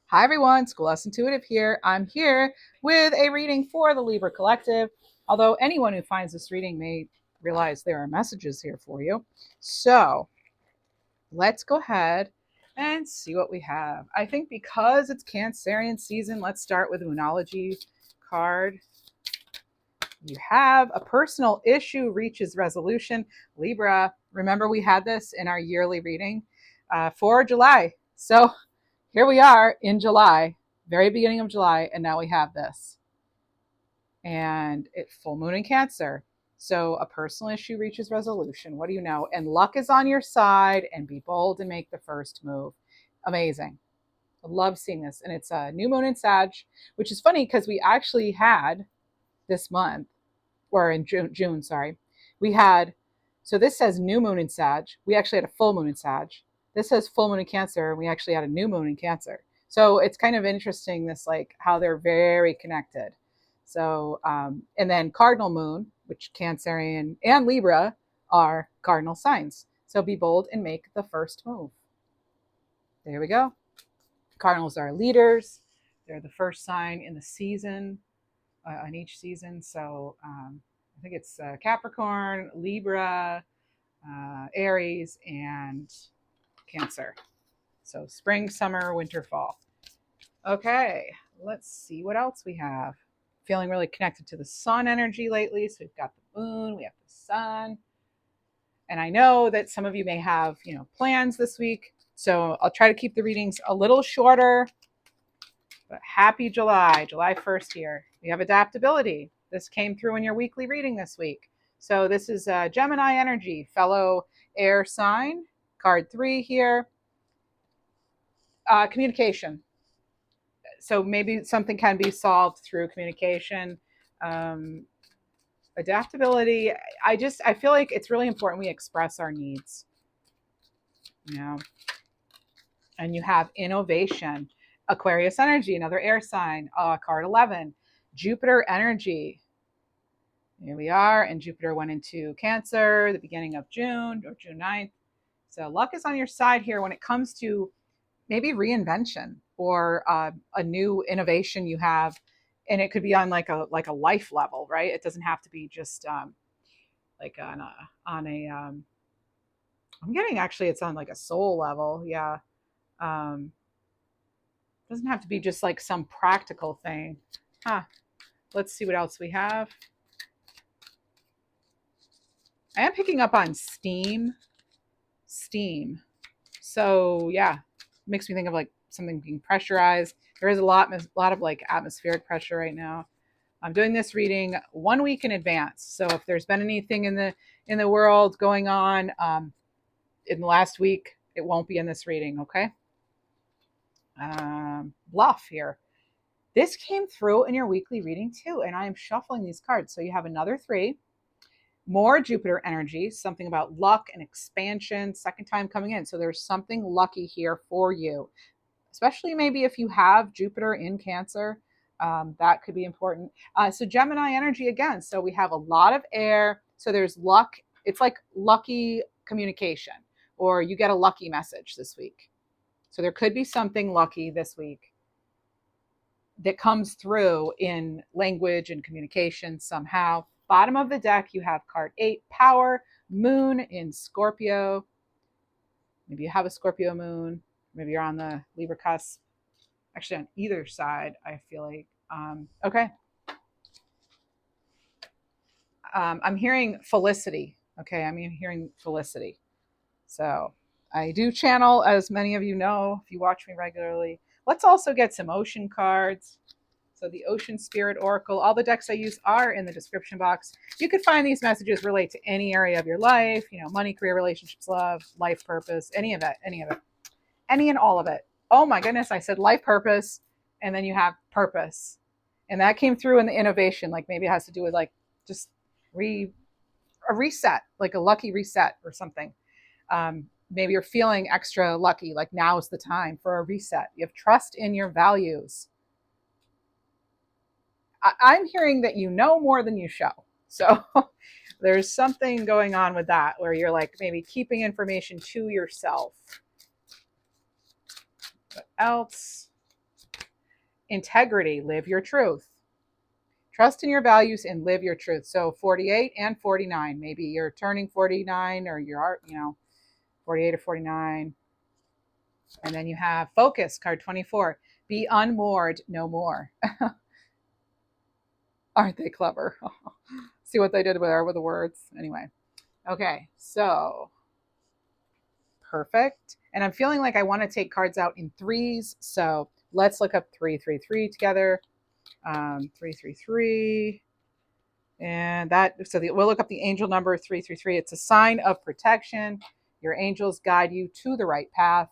Hi everyone, Schoolhouse Intuitive here. I'm here with a reading for the Libra Collective. Although anyone who finds this reading may realize there are messages here for you. So let's go ahead and see what we have. I think because it's Cancerian season, let's start with the Moonology card. You have a personal issue reaches resolution. Libra, remember we had this in our yearly reading for July. So here we are in July, very beginning of July, and now we have this. And it's full moon in Cancer. So a personal issue reaches resolution. What do you know? And luck is on your side, and be bold and make the first move. Amazing. I love seeing this. And it's a new moon in Sag, which is funny because we actually had this month, or in June, sorry. We had, so this says new moon in Sag. We actually had a full moon in Sag. This says full moon in Cancer, and we actually had a new moon in Cancer. So it's kind of interesting, this like how they're very connected. So, and then cardinal moon, which Cancerian and Libra are cardinal signs. So be bold and make the first move. There we go. Cardinals are leaders. They're the first sign in the season, on each season. So I think it's Capricorn, Libra, Aries, and Cancer. So spring, summer, winter, fall. Okay, let's see what else we have. Feeling really connected to the sun energy lately. So we've got the moon, we have the sun. And I know that some of you may have, plans this week. So I'll try to keep the readings a little shorter. But happy July, July 1st here. We have adaptability. This came through in your weekly reading this week. So this is Gemini energy, fellow air sign. Card 3 here. Communication. So maybe something can be solved through communication. Adaptability. I feel like it's really important we express our needs. And you have innovation. Aquarius energy, another air sign. Card 11. Jupiter energy. Here we are, and Jupiter went into Cancer the beginning of June, or June 9th. So luck is on your side here when it comes to maybe reinvention or a new innovation you have, and it could be on like a life level, right? It doesn't have to be just like on a I'm getting, actually it's on like a soul level. Yeah. Doesn't have to be just like some practical thing. Let's see what else we have. I am picking up on steam. So yeah, makes me think of like something being pressurized. There is a lot of like atmospheric pressure right now. I'm doing this reading 1 week in advance. So if there's been anything in the world going on in the last week, it won't be in this reading. Okay. Bluff here. This came through in your weekly reading too, and I am shuffling these cards. So you have another 3. More Jupiter energy, something about luck and expansion, second time coming in. So there's something lucky here for you, especially maybe if you have Jupiter in Cancer. That could be important. So Gemini energy again. So we have a lot of air. So there's luck. It's like lucky communication, or you get a lucky message this week. So there could be something lucky this week that comes through in language and communication somehow. Bottom of the deck, you have card 8, power, moon in Scorpio. Maybe you have a Scorpio moon. Maybe you're on the Libra cusp. Actually, on either side, I feel like. Okay. I'm hearing felicity. Okay, I'm hearing felicity. So I do channel, as many of you know, if you watch me regularly. Let's also get some ocean cards. So the Ocean Spirit Oracle, all the decks I use are in the description box. You could find these messages relate to any area of your life, money, career, relationships, love, life purpose, any of it, any and all of it. Oh my goodness, I said life purpose, and then you have purpose. And that came through in the innovation, like maybe it has to do with like just a reset, like a lucky reset or something. Maybe you're feeling extra lucky, like now's the time for a reset. You have trust in your values. I'm hearing that you know more than you show. So there's something going on with that where you're like maybe keeping information to yourself. What else? integrity, live your truth. Trust in your values and live your truth. So 48 and 49. Maybe you're turning 49 or you're, 48 or 49. And then you have focus, card 24. Be unmoored no more. Aren't they clever? See what they did with the words. Anyway. Okay, so perfect. And I'm feeling like I want to take cards out in threes. So let's look up 333 together. 333. And we'll look up the angel number 333. It's a sign of protection. Your angels guide you to the right path.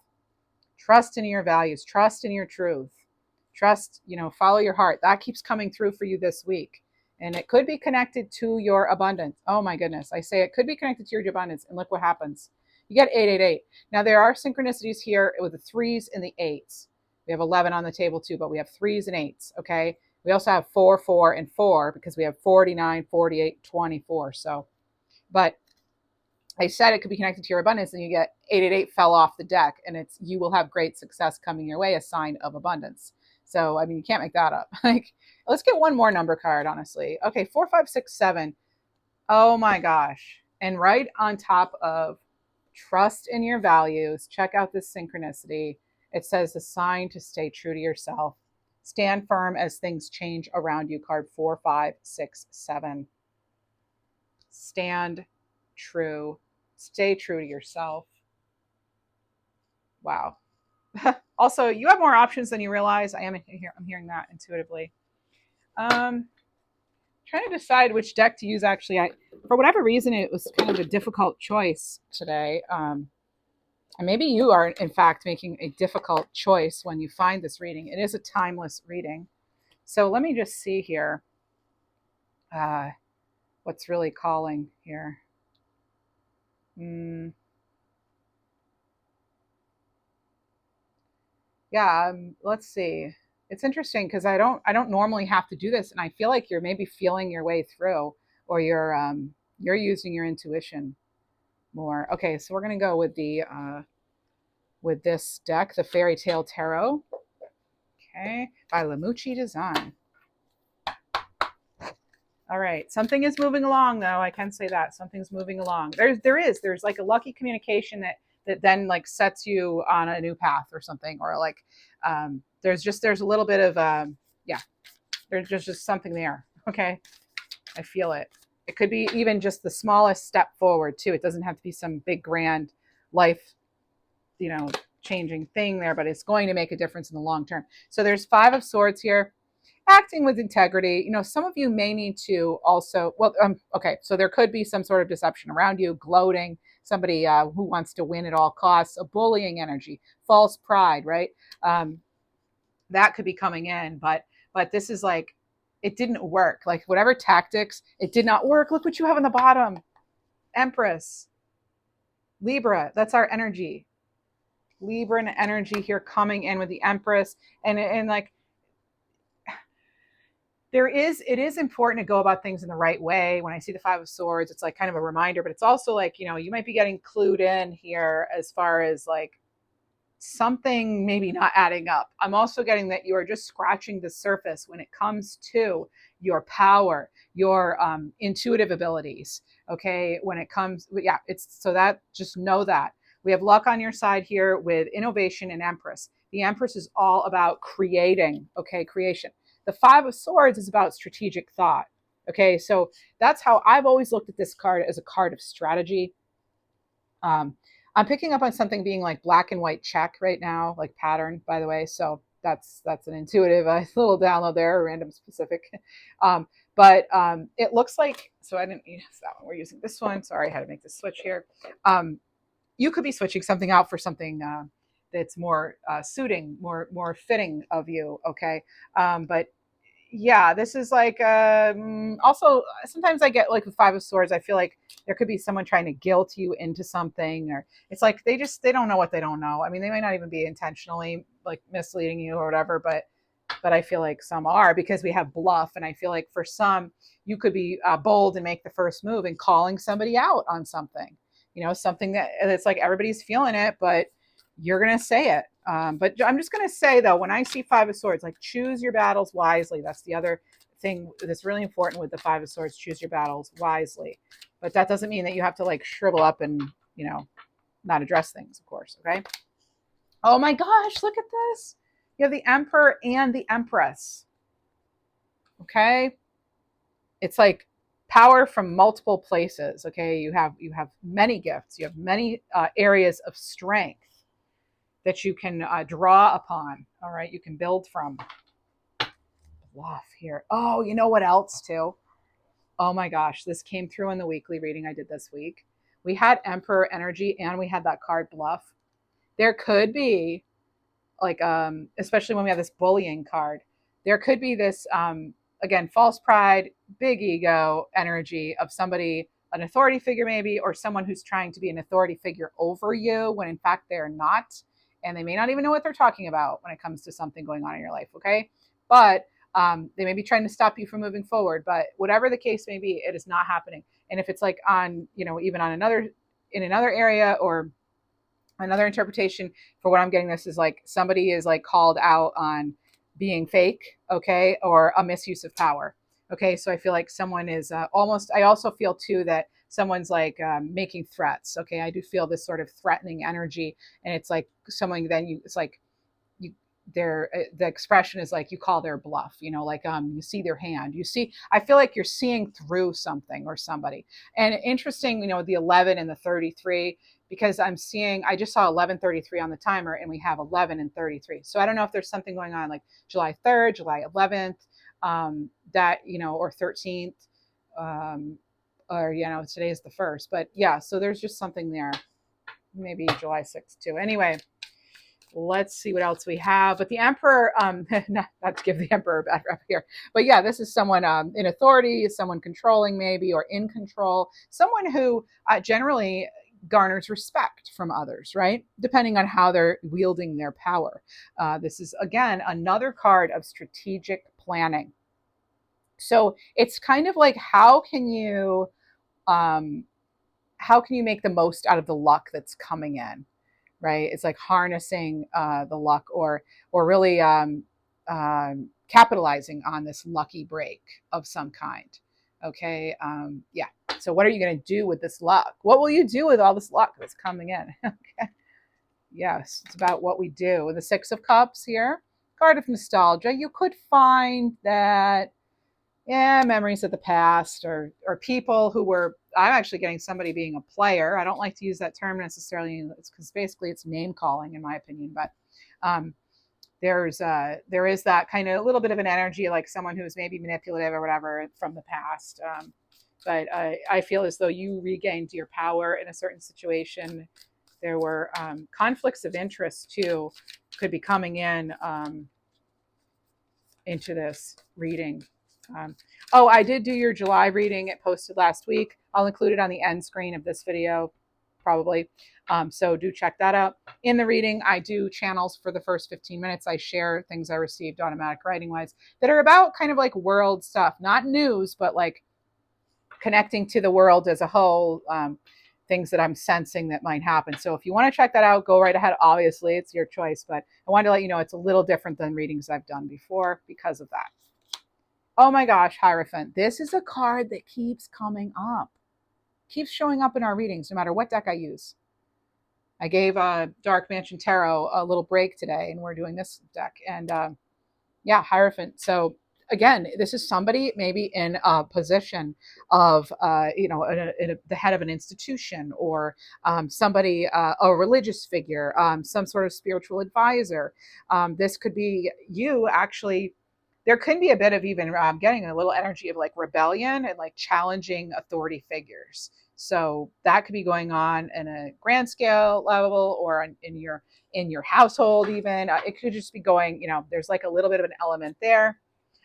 Trust in your values, trust in your truth. Trust, follow your heart. That keeps coming through for you this week. And it could be connected to your abundance. Oh my goodness. I say it could be connected to your abundance. And look what happens. You get 888. Now there are synchronicities here with the threes and the eights. We have 11 on the table too, but we have threes and eights. Okay. We also have 4, 4, and 4 because we have 49, 48, 24. So, but I said it could be connected to your abundance, and you get 888 fell off the deck, and you will have great success coming your way, a sign of abundance. So, I mean, you can't make that up. Like, let's get one more number card, honestly. Okay, 4, 5, 6, 7. Oh my gosh. And right on top of trust in your values, check out this synchronicity. It says a sign to stay true to yourself. Stand firm as things change around you. Card 4, 5, 6, 7. Stand true. Stay true to yourself. Wow. Also, you have more options than you realize. I'm hearing that intuitively. Trying to decide which deck to use. Actually, for whatever reason, it was kind of a difficult choice today. And maybe you are, in fact, making a difficult choice when you find this reading. It is a timeless reading. So let me just see here what's really calling here. Yeah, let's see. It's interesting because I don't normally have to do this, and I feel like you're maybe feeling your way through, or you're using your intuition more. Okay, so we're gonna go with with this deck, the Fairy Tale Tarot. Okay, by Lamucci Design. All right, something is moving along, though. I can say that something's moving along. There's like a lucky communication that then like sets you on a new path or something, or like there's a little bit of there's just something there. Okay, I feel it. It could be even just the smallest step forward too. It doesn't have to be some big grand life, changing thing there, but it's going to make a difference in the long term. So there's 5 of Swords here. Acting with integrity. Some of you may need to also, okay, so there could be some sort of deception around you, gloating, somebody who wants to win at all costs, a bullying energy, false pride, right? That could be coming in, but this is like, it didn't work. Like whatever tactics, it did not work. Look what you have on the bottom. Empress. Libra, that's our energy. Libra and energy here coming in with the Empress. And like, it is important to go about things in the right way. When I see the 5 of Swords, it's like kind of a reminder, but it's also like, you might be getting clued in here as far as like something maybe not adding up. I'm also getting that you are just scratching the surface when it comes to your power, your intuitive abilities. Okay. When it comes, it's so that just know that we have luck on your side here with innovation and Empress. The Empress is all about creating, creation. The 5 of Swords is about strategic thought. Okay, so that's how I've always looked at this card, as a card of strategy. I'm picking up on something being like black and white check right now, like pattern, by the way. So that's an intuitive little download there, random specific. But it looks like, so I didn't use that one. We're using this one. Sorry, I had to make this switch here. You could be switching something out for something that's more suiting, more fitting of you. Okay. But yeah, this is like, also sometimes I get like with 5 of Swords, I feel like there could be someone trying to guilt you into something, or it's like, they don't know what they don't know. I mean, they might not even be intentionally like misleading you or whatever, but I feel like some are, because we have bluff. And I feel like for some, you could be bold and make the first move and calling somebody out on something, something that it's like everybody's feeling it, but you're going to say it. But I'm just going to say, though, when I see Five of Swords, like choose your battles wisely. That's the other thing that's really important with the Five of Swords. Choose your battles wisely. But that doesn't mean that you have to like shrivel up and, you know, not address things, of course. Okay. Oh my gosh, look at this. You have the Emperor and the Empress. Okay. It's like power from multiple places. Okay. You have many gifts. You have many areas of strength that you can draw upon. All right. You can build from. Bluff here. Oh, you know what else too? Oh my gosh, this came through in the weekly reading I did this week. We had Emperor energy and we had that card Bluff. There could be like especially when we have this bullying card, there could be this again, false pride, big ego energy of somebody, an authority figure maybe, or someone who's trying to be an authority figure over you when in fact they're not, and they may not even know what they're talking about when it comes to something going on in your life. Okay. But they may be trying to stop you from moving forward, but whatever the case may be, it is not happening. And if it's like on, you know, even on another, in another area, or another interpretation for what I'm getting, this is like somebody is like called out on being fake, okay, or a misuse of power. Okay, so I feel like someone is almost, I also feel too that someone's like making threats. Okay, I do feel this sort of threatening energy, and it's like someone, then you, it's like you, their the expression is like you call their bluff, you know, like you see their hand, you see, I feel like you're seeing through something or somebody. And interesting, you know, the 11 and the 33, because I'm seeing, I just saw 11:33 on the timer, and we have 11 and 33. So I don't know if there's something going on like July 3rd, July 11th, that, you know, or 13th, or, you know, today is the 1st, but yeah, so there's just something there, maybe July 6th too. Anyway, let's see what else we have. But the Emperor, not to give the Emperor a bad rep here, but yeah, this is someone in authority, someone controlling maybe, or in control, someone who generally garners respect from others, right? Depending on how they're wielding their power. This is, again, another card of strategic planning. So it's kind of like, um, how can you make the most out of the luck that's coming in? Right? It's like harnessing the luck, or really capitalizing on this lucky break of some kind. Okay, yeah. So what are you going to do with this luck? What will you do with all this luck that's coming in? Okay. Yes, it's about what we do. With the Six of Cups here, card of nostalgia, you could find that, yeah, memories of the past, or people who were, I'm actually getting somebody being a player. I don't like to use that term necessarily, it's because basically it's name calling in my opinion, but um, there is that kind of a little bit of an energy like someone who's maybe manipulative or whatever from the past. But I feel as though you regained your power in a certain situation. There were conflicts of interest too, could be coming in into this reading. Oh, I did do your July reading. It posted last week. I'll include it on the end screen of this video, probably. So do check that out. In the reading, I do channels for the first 15 minutes. I share things I received automatic writing wise that are about kind of like world stuff, not news, but like connecting to the world as a whole, things that I'm sensing that might happen. So if you want to check that out, go right ahead. Obviously, it's your choice, but I wanted to let you know it's a little different than readings I've done before because of that. Oh my gosh, Hierophant. This is a card that keeps coming up, keeps showing up in our readings, no matter what deck I use. I gave Dark Mansion Tarot a little break today, and we're doing this deck. And yeah, Hierophant. So again, this is somebody maybe in a position of, you know, the head of an institution, or somebody, a religious figure, some sort of spiritual advisor. This could be you actually. There could be a bit of even getting a little energy of like rebellion and like challenging authority figures. So that could be going on in a grand scale level, or in your household even. It could just be going, you know, there's like a little bit of an element there.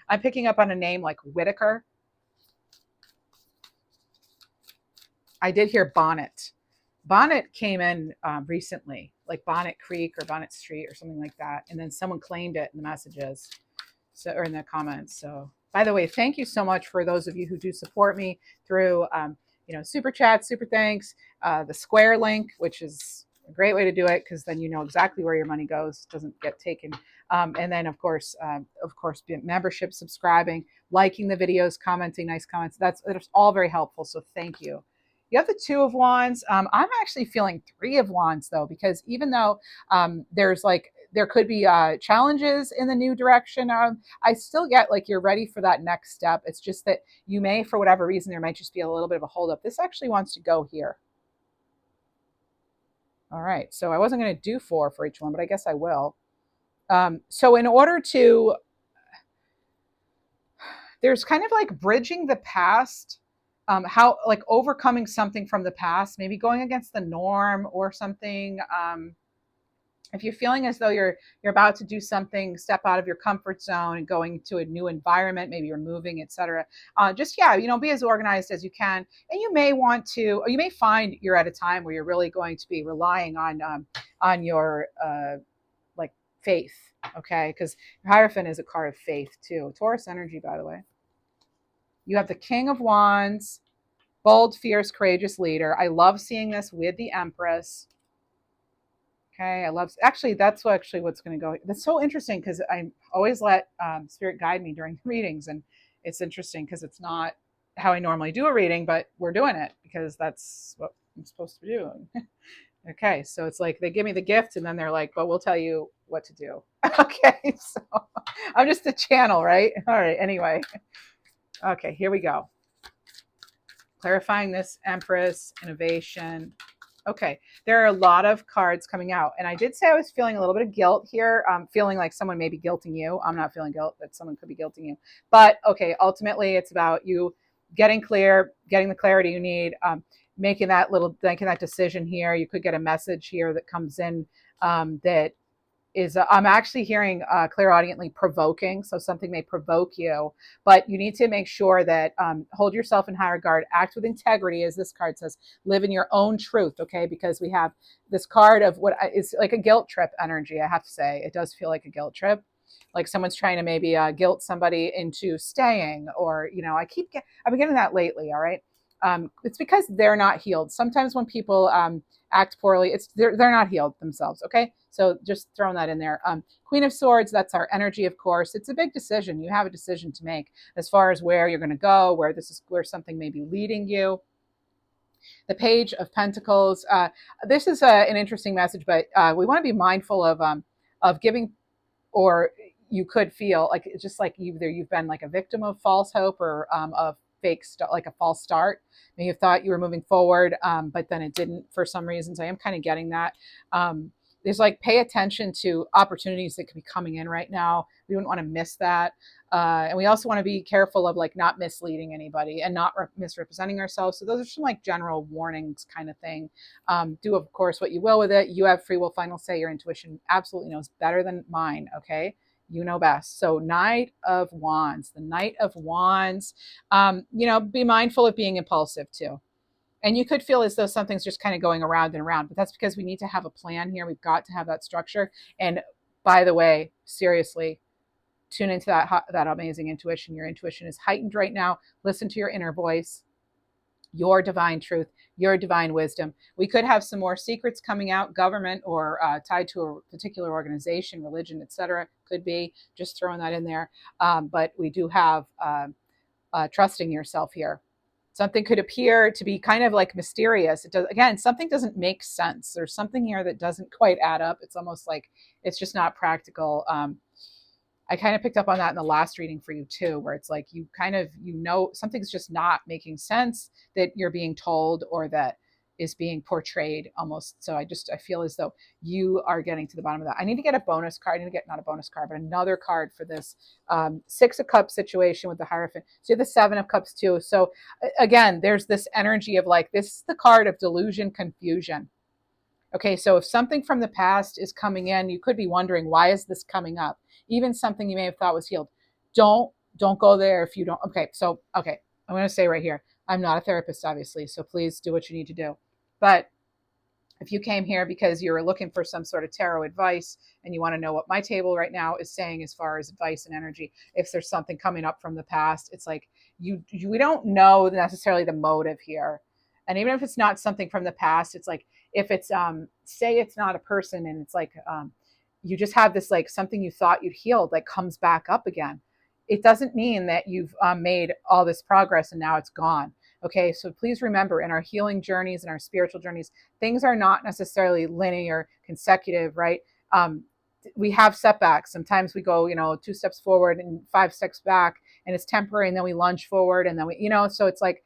I'm picking up on a name like Whitaker. I did hear Bonnet. Bonnet came in recently, like Bonnet Creek or Bonnet Street or something like that. And then someone claimed it in the messages, so, or in the comments. So by the way, thank you so much for those of you who do support me through, you know, super chat, super thanks, the Square link, which is A great way to do it, because then you know exactly where your money goes, doesn't get taken. And then of course, membership, subscribing, liking the videos, commenting nice comments. That's all very helpful. So thank you. You have the Two of Wands. I'm actually feeling Three of Wands though, because even though there could be challenges in the new direction, I still get like you're ready for that next step. It's just that you may, for whatever reason, there might just be a little bit of a holdup. This actually wants to go here. All right, so I wasn't going to do 4 for each one, but I guess I will. So in order to, there's kind of like bridging the past, how like overcoming something from the past, maybe going against the norm or something. If you're feeling as though you're about to do something, step out of your comfort zone and going to a new environment, maybe you're moving, etc. Just be as organized as you can. And you may want to, or you may find you're at a time where you're really going to be relying on your like faith, okay? Because Hierophant is a card of faith too. Taurus energy, by the way. You have the King of Wands, bold, fierce, courageous leader. I love seeing this with the Empress. Okay, I love, actually, that's what's going to go. That's so interesting because I always let Spirit guide me during readings. And it's interesting because it's not how I normally do a reading, but we're doing it because that's what I'm supposed to be doing. Okay, so it's like they give me the gift and then they're like, but we'll tell you what to do. Okay, so I'm just a channel, right? All right, anyway. Okay, here we go. Clarifying this, Empress, innovation. Okay, there are a lot of cards coming out. And I did say I was feeling a little bit of guilt here. Feeling like someone may be guilting you. I'm not feeling guilt that someone could be guilting you. But okay, ultimately it's about you getting clear, getting the clarity you need, making that decision here. You could get a message here that comes in that is I'm actually hearing clairaudiently provoking. So something may provoke you, but you need to make sure that hold yourself in high regard, act with integrity, as this card says, live in your own truth. Okay, because we have this card of what is like a guilt trip energy. I have to say, it does feel like a guilt trip, like someone's trying to maybe guilt somebody into staying, or I've been getting that lately. All right, it's because they're not healed. Sometimes when people act poorly, they're not healed themselves. Okay, so just throwing that in there. Queen of Swords, that's our energy, of course. It's a big decision. You have a decision to make as far as where you're going to go, where something may be leading you. The Page of Pentacles. This is an interesting message, but we want to be mindful of giving, or you could feel like it's just like either you've been like a victim of false hope or of like a false start. Maybe you thought you were moving forward, but then it didn't for some reasons. I am kind of getting that. There's like, pay attention to opportunities that could be coming in right now. We wouldn't want to miss that. And we also want to be careful of like not misleading anybody and not misrepresenting ourselves. So those are some like general warnings kind of thing. Do of course what you will with it. You have free will, final say. Your intuition absolutely knows better than mine. Okay. You know best. So Knight of Wands, the Knight of Wands, be mindful of being impulsive too. And you could feel as though something's just kind of going around and around, but that's because we need to have a plan here. We've got to have that structure. And by the way, seriously, tune into that amazing intuition. Your intuition is heightened right now. Listen to your inner voice, your divine truth, your divine wisdom. We could have some more secrets coming out, government or tied to a particular organization, religion, etc. Could be, just throwing that in there. But we do have trusting yourself here. Something could appear to be kind of like mysterious. It does, again, something doesn't make sense. There's something here that doesn't quite add up. It's almost like it's just not practical. I kind of picked up on that in the last reading for you too, where it's like something's just not making sense that you're being told or that is being portrayed almost. So I feel as though you are getting to the bottom of that. I need to get a bonus card. I need to get, not a bonus card, but another card for this Six of Cups situation with the Hierophant. So you have the Seven of Cups too. So again, there's this energy of like, this is the card of delusion, confusion. Okay, so if something from the past is coming in, you could be wondering, why is this coming up? Even something you may have thought was healed. Don't go there if you don't. Okay, I'm going to say right here, I'm not a therapist, obviously, so please do what you need to do. But if you came here because you're looking for some sort of tarot advice and you want to know what my table right now is saying as far as advice and energy, if there's something coming up from the past, it's like we don't know necessarily the motive here. And even if it's not something from the past, it's like if it's say it's not a person and it's like you just have this like something you thought you'd healed like comes back up again, it doesn't mean that you've made all this progress and now it's gone. Okay, so please remember, in our healing journeys and our spiritual journeys, things are not necessarily linear, consecutive, right? Um, we have setbacks. Sometimes we go, 2 steps forward and 5 steps back, and it's temporary, and then we lunge forward, and then so it's like,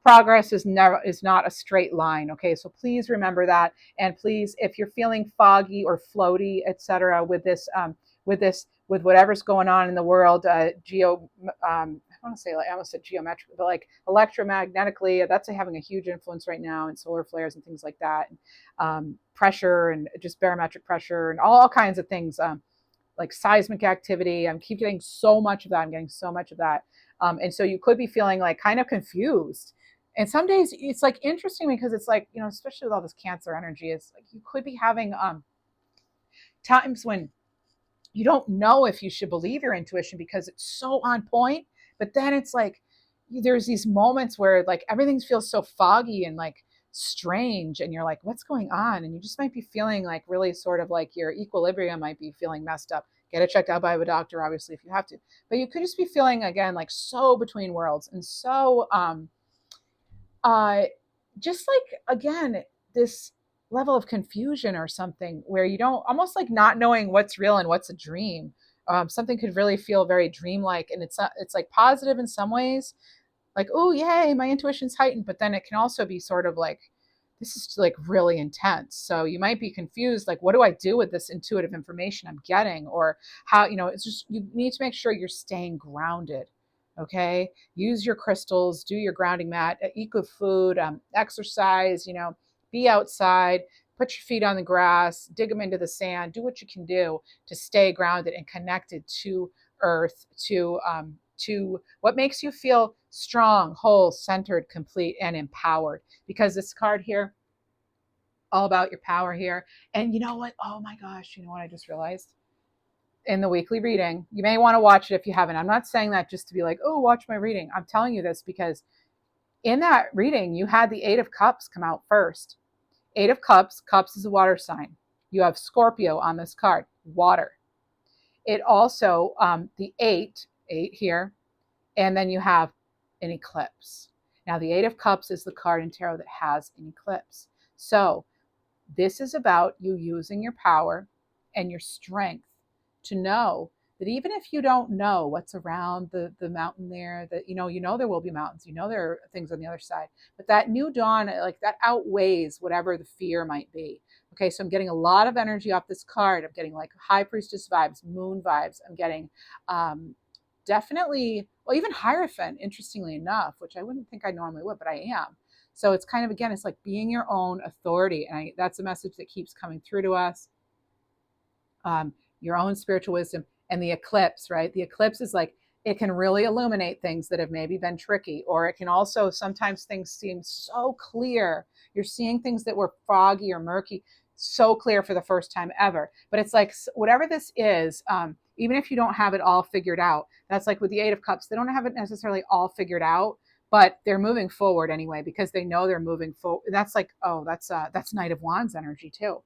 progress is not a straight line. Okay, so please remember that, and please, if you're feeling foggy or floaty, etc., with whatever's going on in the world, I want to say, like, I almost said geometric, but like electromagnetically, that's having a huge influence right now, and solar flares and things like that, and pressure and just barometric pressure and all kinds of things, like seismic activity. I keep getting so much of that. I'm getting so much of that. And so you could be feeling like kind of confused. And some days it's like interesting because it's like, especially with all this Cancer energy, it's like you could be having times when you don't know if you should believe your intuition because it's so on point. But then it's like there's these moments where like everything feels so foggy and like strange, and you're like, what's going on? And you just might be feeling like really sort of like your equilibrium might be feeling messed up. Get it checked out by a doctor, obviously, if you have to. But you could just be feeling again like so between worlds, and so uh just like again this level of confusion or something where you don't, almost like not knowing what's real and what's a dream. Something could really feel very dreamlike, and it's like positive in some ways, like, oh yay, my intuition's heightened, but then it can also be sort of like, this is like really intense. So you might be confused, like, what do I do with this intuitive information I'm getting? Or how, it's just, you need to make sure you're staying grounded. Okay, use your crystals, do your grounding mat, eat good food, exercise, be outside, put your feet on the grass, dig them into the sand, do what you can do to stay grounded and connected to earth, to what makes you feel strong, whole, centered, complete, and empowered. Because this card here, all about your power here. And you know what? Oh my gosh, you know what I just realized? In the weekly reading, you may want to watch it if you haven't. I'm not saying that just to be like, oh, watch my reading. I'm telling you this because in that reading, you had the 8 of Cups come out first. 8 of Cups, Cups is a water sign. You have Scorpio on this card, water. It also, the 8 here, and then you have an eclipse. Now, the 8 of Cups is the card in tarot that has an eclipse. So this is about you using your power and your strength to know that even if you don't know what's around the mountain there, that there will be mountains, there are things on the other side, but that new dawn, like, that outweighs whatever the fear might be. Okay, so I'm getting a lot of energy off this card. I'm getting like high priestess vibes, moon vibes. I'm getting definitely, well, even Hierophant, interestingly enough, which I wouldn't think I normally would, but I am. So it's kind of, again, it's like being your own authority. And that's a message that keeps coming through to us. Your own spiritual wisdom. And the eclipse, right? The eclipse is like, it can really illuminate things that have maybe been tricky, or it can also, sometimes things seem so clear. You're seeing things that were foggy or murky so clear for the first time ever. But it's like, whatever this is, even if you don't have it all figured out, that's like with the 8 of Cups, they don't have it necessarily all figured out, but they're moving forward anyway, because they know they're moving forward. That's like, oh, that's Knight of Wands energy too,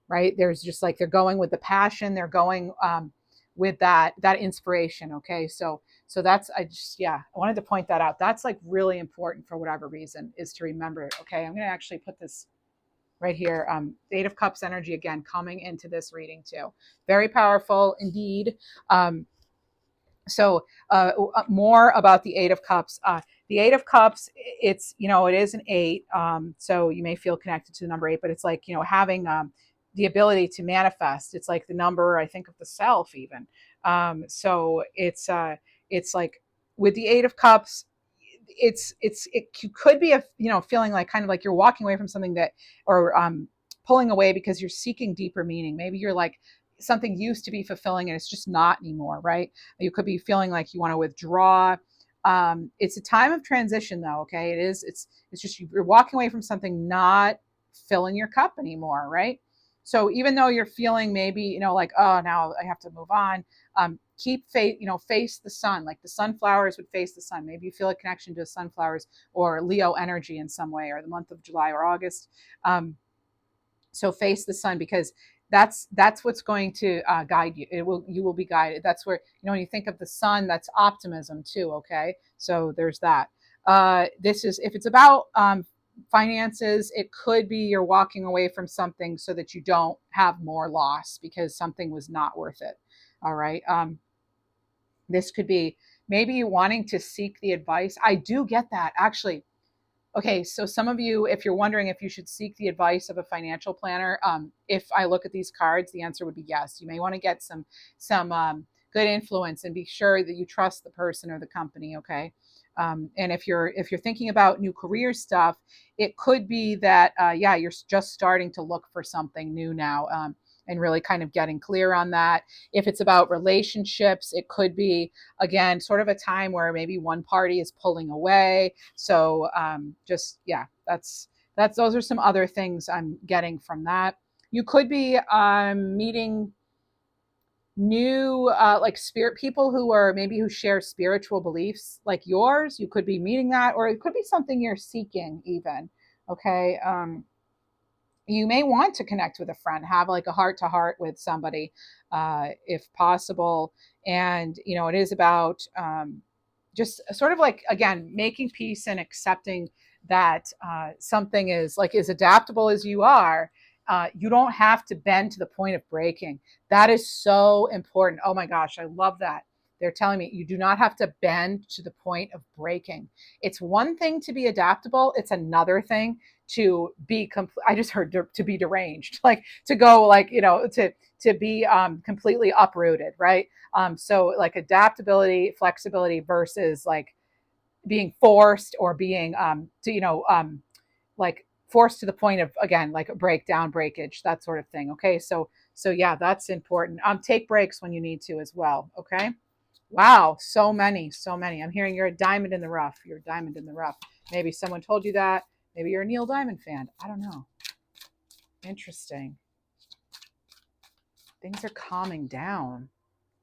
right? There's just like, they're going with the passion, they're going with that inspiration. Okay, so that's, I wanted to point that out. That's like really important for whatever reason, is to remember it. Okay, I'm going to actually put this right here. 8 of Cups energy again coming into this reading too. Very powerful indeed. So more about the 8 of Cups. The 8 of Cups, it's, it is an 8. So you may feel connected to the number 8, but it's like, having the ability to manifest. It's like the number, I think, of the self even. So it's like with the 8 of Cups, you could be feeling like kind of like you're walking away from something that, or pulling away because you're seeking deeper meaning. Maybe you're like, something used to be fulfilling and it's just not anymore, right? You could be feeling like you want to withdraw. It's a time of transition though. Okay, it's just, you're walking away from something not filling your cup anymore, right? So even though you're feeling maybe, like, oh, now I have to move on, keep faith, face the sun, like the sunflowers would face the sun. Maybe you feel a connection to sunflowers or Leo energy in some way, or the month of July or August. So face the sun, because that's what's going to guide you. You will be guided. That's where, when you think of the sun, that's optimism too. Okay, so there's that. This is, if it's about finances, it could be you're walking away from something so that you don't have more loss because something was not worth it. All right. This could be maybe you wanting to seek the advice. I do get that, actually. Okay, so some of you, if you're wondering if you should seek the advice of a financial planner, if I look at these cards, the answer would be yes. You may want to get some good influence and be sure that you trust the person or the company. Okay, and if you're thinking about new career stuff, it could be that yeah, you're just starting to look for something new now. And really kind of getting clear on that. If it's about relationships, it could be, again, sort of a time where maybe one party is pulling away. So just, yeah, those are some other things I'm getting from that. You could be meeting new like spirit people who share spiritual beliefs like yours. You could be meeting that, or it could be something you're seeking even. Okay. You may want to connect with a friend, have like a heart to heart with somebody, if possible. And, it is about just sort of like, again, making peace and accepting that something is like as adaptable as you are. You don't have to bend to the point of breaking. That is so important. Oh my gosh, I love that. They're telling me you do not have to bend to the point of breaking. It's one thing to be adaptable. It's another thing to be I just heard to be deranged, like to go like, to be completely uprooted, right? So like adaptability, flexibility versus like being forced or being like forced to the point of, again, like a breakdown, breakage, that sort of thing. Okay, so yeah, that's important. Take breaks when you need to as well. Okay. Wow, so many. I'm hearing you're a diamond in the rough. You're a diamond in the rough. Maybe someone told you that. Maybe you're a Neil Diamond fan. I don't know. Interesting. Things are calming down.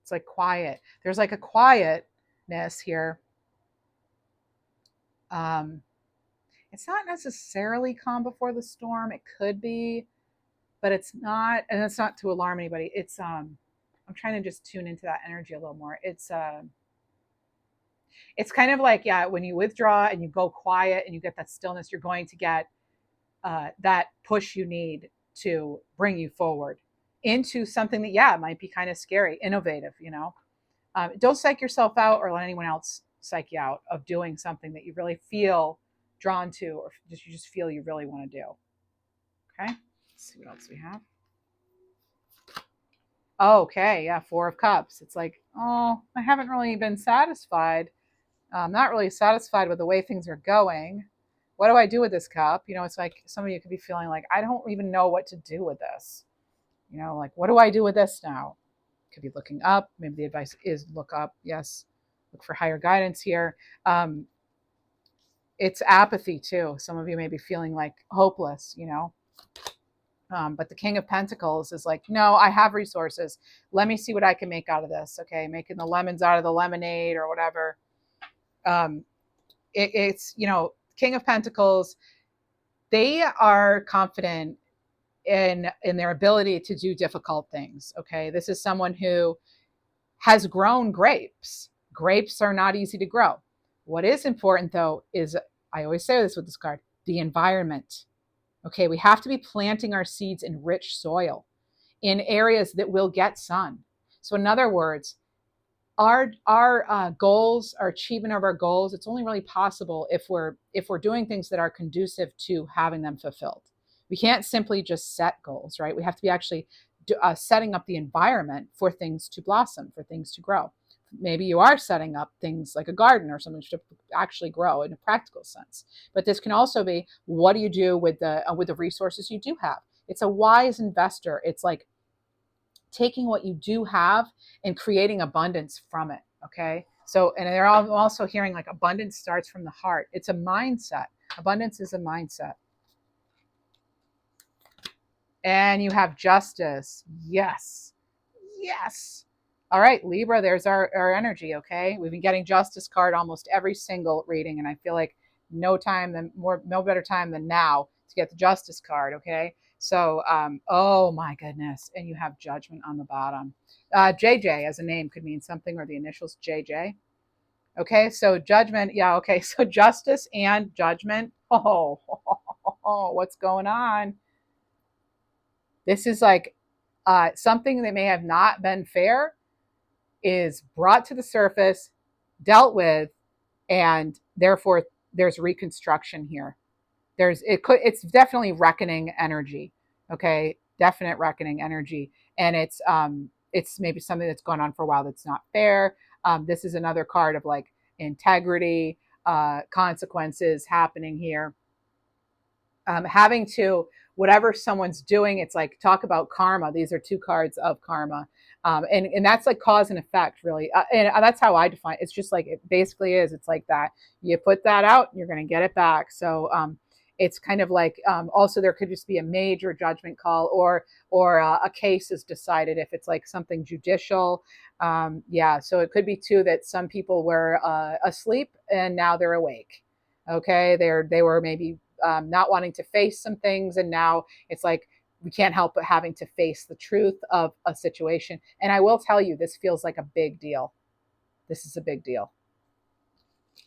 It's like quiet. There's like a quietness here. It's not necessarily calm before the storm. It could be, but it's not, and it's not to alarm anybody. It's I'm trying to just tune into that energy a little more. It's kind of like, yeah, when you withdraw and you go quiet and you get that stillness, you're going to get that push you need to bring you forward into something that, yeah, might be kind of scary, innovative. Don't psych yourself out or let anyone else psych you out of doing something that you really feel drawn to, or you just feel you really want to do. Okay, let's see what else we have. Oh, okay, yeah, Four of Cups. It's like, oh, I haven't really been satisfied. I'm not really satisfied with the way things are going. What do I do with this cup? It's like some of you could be feeling like, I don't even know what to do with this. Like, what do I do with this now? Could be looking up. Maybe the advice is look up. Yes, look for higher guidance here. It's apathy too. Some of you may be feeling like hopeless, but the King of Pentacles is like, no, I have resources. Let me see what I can make out of this. Okay, making the lemons out of the lemonade or whatever. It's King of Pentacles. They are confident in their ability to do difficult things. Okay, this is someone who has grown grapes. Grapes are not easy to grow. What is important though is, I always say this with this card, the environment. Okay, we have to be planting our seeds in rich soil, in areas that will get sun. So in other words, our goals, our achievement of our goals, it's only really possible if we're doing things that are conducive to having them fulfilled. We can't simply just set goals, right? We have to be actually setting up the environment for things to blossom, for things to grow. Maybe you are setting up things like a garden or something to actually grow in a practical sense. But this can also be, what do you do with the resources you do have? It's a wise investor. It's like taking what you do have and creating abundance from it. Okay. So, and they're also hearing like abundance starts from the heart. It's a mindset. Abundance is a mindset. And you have Justice. Yes. Yes. All right, Libra, there's our energy, okay? We've been getting Justice card almost every single reading, and I feel like no better time than now to get the Justice card, okay? So, oh my goodness. And you have Judgment on the bottom. JJ as a name could mean something, or the initials JJ. Okay, so Judgment, yeah, okay, so Justice and Judgment. Oh, what's going on? This is like something that may have not been fair is brought to the surface, dealt with, and therefore there's reconstruction here. It's definitely reckoning energy. Okay, definite reckoning energy, and it's maybe something that's gone on for a while that's not fair. This is another card of like integrity, consequences happening here. Having to, whatever someone's doing, it's like, talk about karma. These are two cards of karma. And that's like cause and effect, really. And that's how I define it. It's just like, it basically is. It's like that. You put that out, you're going to get it back. So it's kind of like, also there could just be a major judgment call, or a case is decided if it's like something judicial. Yeah, so it could be too that some people were asleep and now they're awake. Okay, they were maybe not wanting to face some things, and now it's like we can't help but having to face the truth of a situation. And I will tell you, this feels like a big deal. This is a big deal.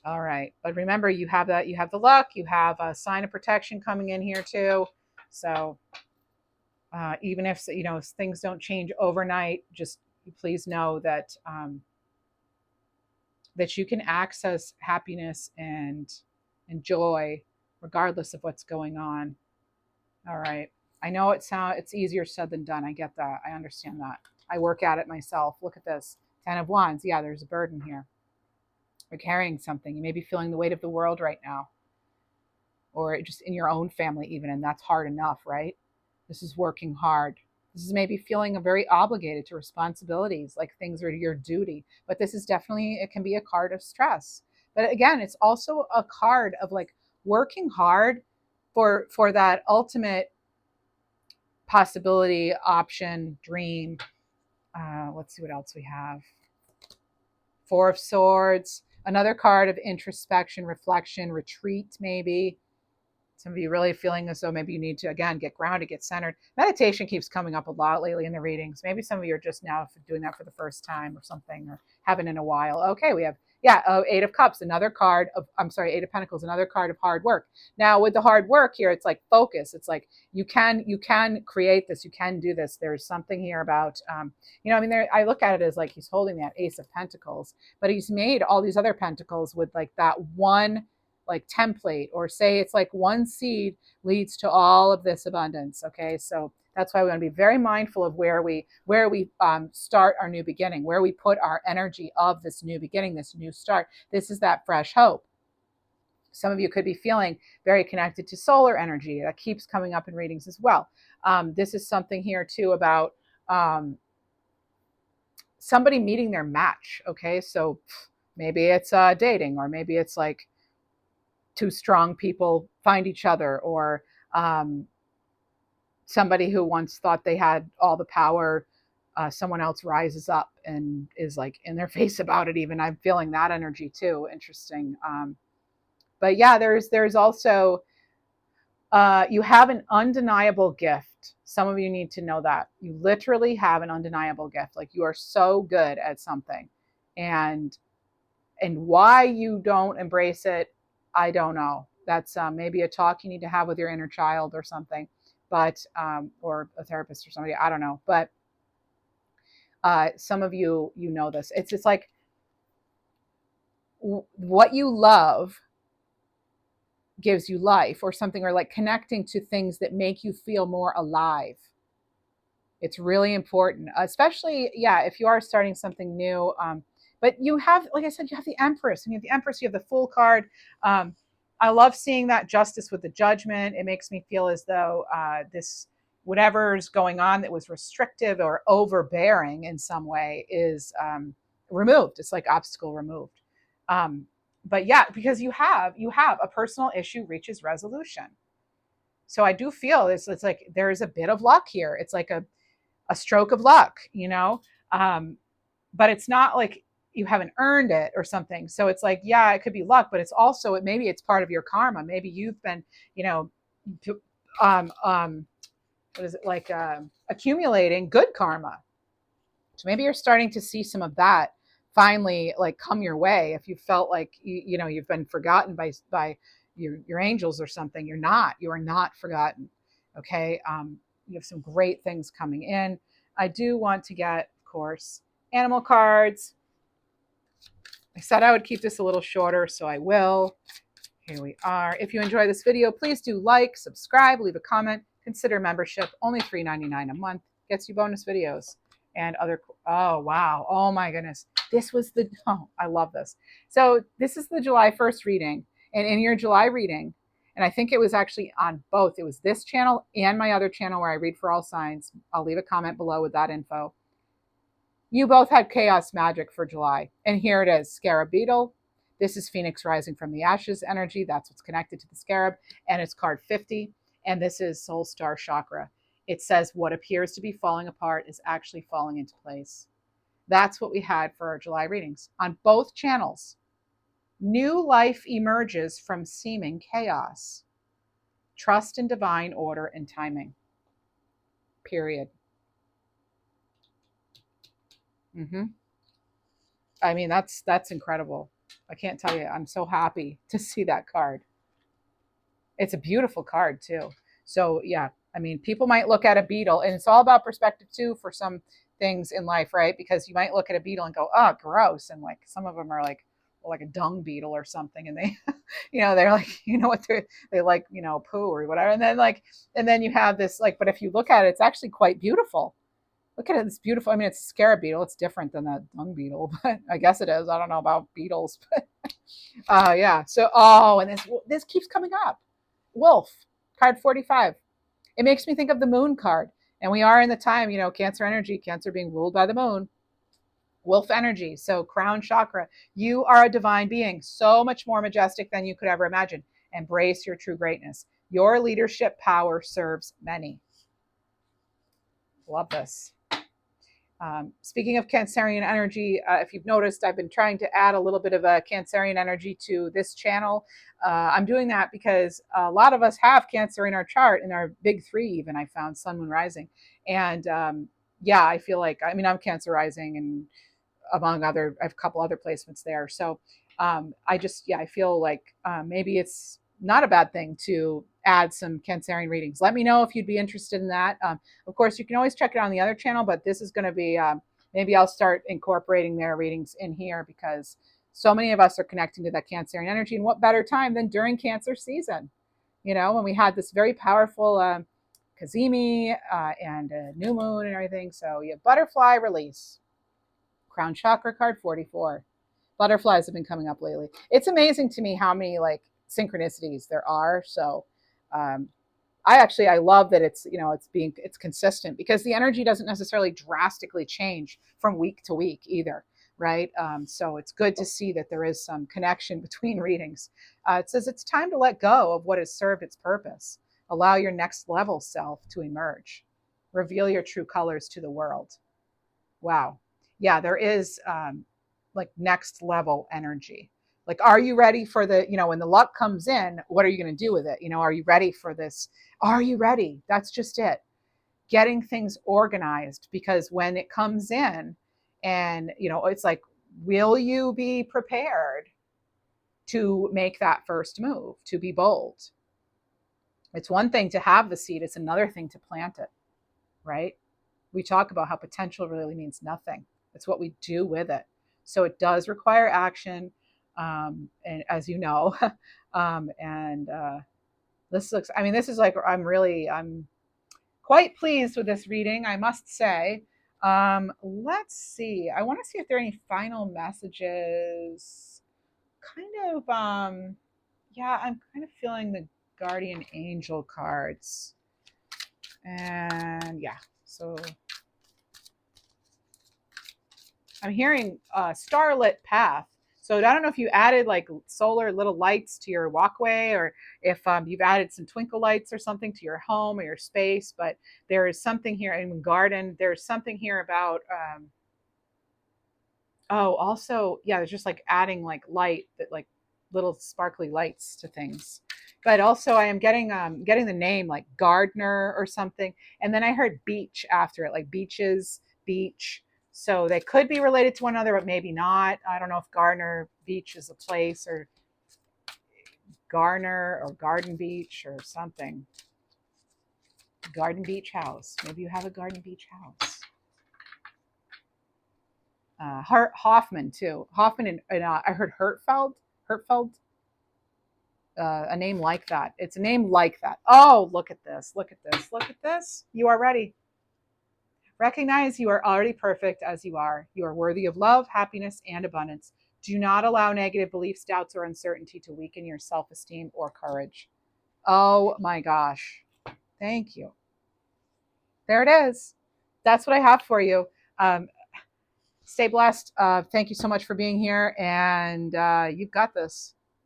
All right, but remember, you have the luck, you have a sign of protection coming in here too. So even if things don't change overnight, just please know that that you can access happiness and joy regardless of what's going on. All right. I know it's easier said than done. I get that. I understand that. I work at it myself. Look at this. 10 of Wands. Yeah, there's a burden here. You're carrying something. You may be feeling the weight of the world right now, or just in your own family even, and that's hard enough, right? This is working hard. This is maybe feeling very obligated to responsibilities, like things are your duty. But this is definitely, it can be a card of stress. But again, it's also a card of like working hard for that ultimate possibility, option, dream. Let's see what else we have. Four of Swords, another card of introspection, reflection, retreat, maybe. Some of you really feeling as though maybe you need to, again, get grounded, get centered. Meditation keeps coming up a lot lately in the readings. Maybe some of you are just now doing that for the first time or something, or haven't in a while. Okay, we have, Eight of Cups, another card of, Eight of Pentacles, another card of hard work. Now with the hard work here, it's like focus. It's like you can create this, you can do this. There's something here about, I look at it as like he's holding that Ace of Pentacles, but he's made all these other pentacles with like that one like template, or say it's like one seed leads to all of this abundance. Okay, so that's why we want to be very mindful of where we start our new beginning, where we put our energy of this new beginning, this new start. This is that fresh hope. Some of you could be feeling very connected to solar energy. That keeps coming up in readings as well. This is something here too about somebody meeting their match. Okay, so maybe it's dating, or maybe it's like two strong people find each other, or somebody who once thought they had all the power, someone else rises up and is like in their face about it even. I'm feeling that energy too. Interesting. But yeah, there's also, you have an undeniable gift. Some of you need to know that. You literally have an undeniable gift. Like you are so good at something. And why you don't embrace it, I don't know. That's maybe a talk you need to have with your inner child or something, but or a therapist or somebody. I don't know. But some of you know this. It's like what you love gives you life, or something, or like connecting to things that make you feel more alive. It's really important, especially, if you are starting something new. But you have, like I said, you have the Empress, and you have the Empress, you have the Fool card. I love seeing that Justice with the Judgment. It makes me feel as though this, whatever's going on that was restrictive or overbearing in some way, is removed. It's like obstacle removed. But yeah, because you have a personal issue reaches resolution. So I do feel this. It's like there is a bit of luck here. It's like a stroke of luck, but it's not like you haven't earned it or something. So it's like, yeah, it could be luck, but it's also, maybe it's part of your karma. Maybe you've been, you know, um, um, what is it, like accumulating good karma. So maybe you're starting to see some of that finally like come your way. If you felt like you've been forgotten by your angels or something, you are not forgotten. Okay. You have some great things coming in. I do want to get, of course, animal cards. I said I would keep this a little shorter, so I will. Here we are. If you enjoy this video, please do like, subscribe, leave a comment, consider membership. Only $3.99 a month. Gets you bonus videos and other. Oh, wow. Oh, my goodness. I love this. So this is the July 1st reading. And in your July reading, and I think it was actually on both. It was this channel and my other channel where I read for all signs. I'll leave a comment below with that info. You both had chaos magic for July. And here it is, Scarab Beetle. This is Phoenix rising from the ashes energy. That's what's connected to the scarab. And it's card 50. And this is Soul Star Chakra. It says what appears to be falling apart is actually falling into place. That's what we had for our July readings on both channels. New life emerges from seeming chaos. Trust in divine order and timing. Period. I mean, that's incredible. I can't tell you. I'm so happy to see that card. It's a beautiful card too. So yeah, I mean, people might look at a beetle, and it's all about perspective too for some things in life, right? Because you might look at a beetle and go, "Oh, gross," and like some of them are like a dung beetle or something, and they, they're like, what they like, poo or whatever, and then you have this like, but if you look at it, it's actually quite beautiful. Look at it, it's beautiful. I mean, it's a scarab beetle. It's different than that dung beetle, but I guess it is. I don't know about beetles, but yeah. So, and this keeps coming up. Wolf, card 45. It makes me think of the moon card. And we are in the time, Cancer energy, Cancer being ruled by the moon. Wolf energy. So, crown chakra. You are a divine being, so much more majestic than you could ever imagine. Embrace your true greatness. Your leadership power serves many. Love this. Speaking of Cancerian energy, if you've noticed, I've been trying to add a little bit of a Cancerian energy to this channel. I'm doing that because a lot of us have Cancer in our chart, in our big three even, I found, Sun, Moon, Rising. And yeah, I feel like, I'm Cancer Rising, and among other, I have a couple other placements there. So I feel like maybe it's not a bad thing to add some Cancerian readings. Let me know if you'd be interested in that. Of course, you can always check it on the other channel, but this is going to be, maybe I'll start incorporating their readings in here, because so many of us are connecting to that Cancerian energy. And what better time than during Cancer season, when we had this very powerful Kazemi and new moon and everything. So you have butterfly release. Crown chakra, card 44. Butterflies have been coming up lately. It's amazing to me how many like synchronicities there are. So I love that it's consistent, because the energy doesn't necessarily drastically change from week to week either, right? So it's good to see that there is some connection between readings. It says it's time to let go of what has served its purpose. Allow your next level self to emerge. Reveal your true colors to the world. Wow. Yeah, there is like next level energy. Like, are you ready for when the luck comes in, what are you going to do with it? Are you ready for this? Are you ready? That's just it. Getting things organized, because when it comes in and, it's like, will you be prepared to make that first move, to be bold? It's one thing to have the seed. It's another thing to plant it, right? We talk about how potential really means nothing. It's what we do with it. So it does require action, and as you know, this looks. I mean, this is like I'm quite pleased with this reading, I must say. Let's see. I want to see if there are any final messages. Kind of. Yeah, I'm kind of feeling the guardian angel cards, and yeah. So I'm hearing starlit path. So I don't know if you added like solar little lights to your walkway, or if you've added some twinkle lights or something to your home or your space, but there is something here in garden. There's something here about oh, also, yeah, there's just like adding like light that like little sparkly lights to things. But also I am getting the name like gardener or something. And then I heard beach after it, like beaches, beach. So they could be related to one another, but maybe not. I don't know if Gardner Beach is a place, or Garner or Garden Beach or something. Garden Beach House. Maybe you have a Garden Beach house. Hoffman too. Hoffman and I heard Hertfeld, a name like that. It's a name like that. Oh, look at this! Look at this! Look at this! You are ready. Recognize you are already perfect as you are. You are worthy of love, happiness, and abundance. Do not allow negative beliefs, doubts, or uncertainty to weaken your self-esteem or courage. Oh my gosh! Thank you. There it is. That's what I have for you. Um, Stay blessed. Thank you so much for being here, and you've got this.